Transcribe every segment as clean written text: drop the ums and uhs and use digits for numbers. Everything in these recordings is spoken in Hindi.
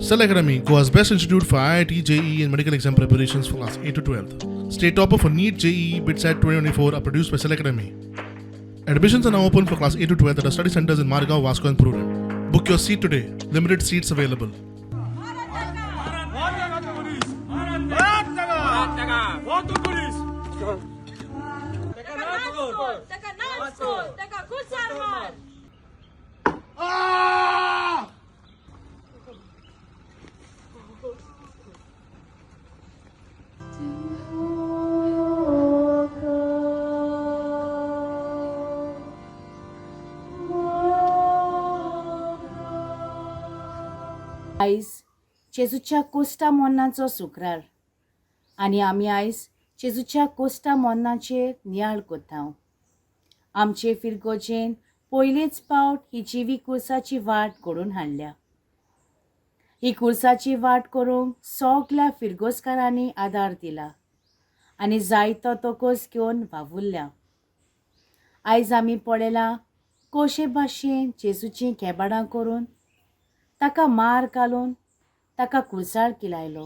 Cell Academy, Goa's best institute for IIT, JEE and medical exam preparations for class 8 to 12. State topper for NEET, JEE, BITSAT 2024 are produced by Cell Academy. Admissions are now open for class 8 to 12 at our study centers in Margao, Vasco and Prudent. Book your seat today. Limited seats available. आयज जेजूच्या कोस्टा मोन्नाचो शुक्रार आनी आमी आयज जेजूच्या कोस्टा मोन्नाचेर नियाळ कोत्तांव. आमचे फिरगोजेन पयलेच पावट ही जिवी कुर्साची वाट घडोवन हाडल्या. ही कुर्साची वाट करूंक सगल्या फिरगोसकारांनी आदार दिला आनी जायतो तोकोस घेवन वावुरल्या. आयज आमी पळयलां कशे भाशेन जेजूचीं केबाडां करून ताका मार घालून ताका कुर्सार किलायलो.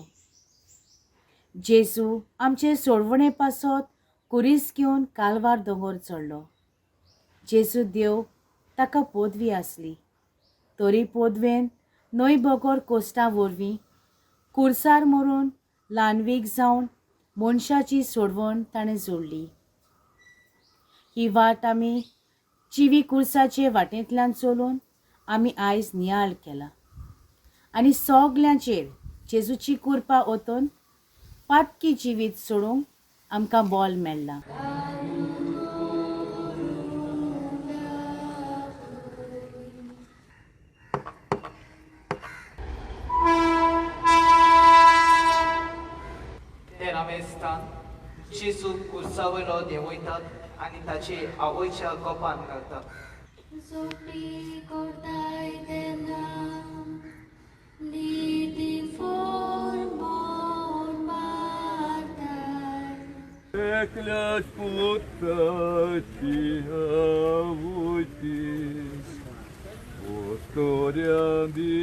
जेजू आमचे सोडवणे पासत कुरीस घेवन कालवार दोंगर चडलो. जेजू देव ताका पदवी आसली, तरी पदवेन न्हय बगोर कोस्टां वरवीं कुर्सार मरून ल्हानवीक जावन मनशाची सोडवण ताणें जोडली. ही वाट आमी जिवी कुर्साचे वाटेंतल्यान चलून आमी आयज नियाळ केला आनी सगल्यांचेर जेजूची कृपा ओतून पातकी जिवीत सोडूंक आमकां बोल मेळ्ळां. ते नवेस्तान जेजू कुर्सावयलो देंवयतात आनी ताचे आवयच्या गोपान घालतात. Клять путати авути, повторяди.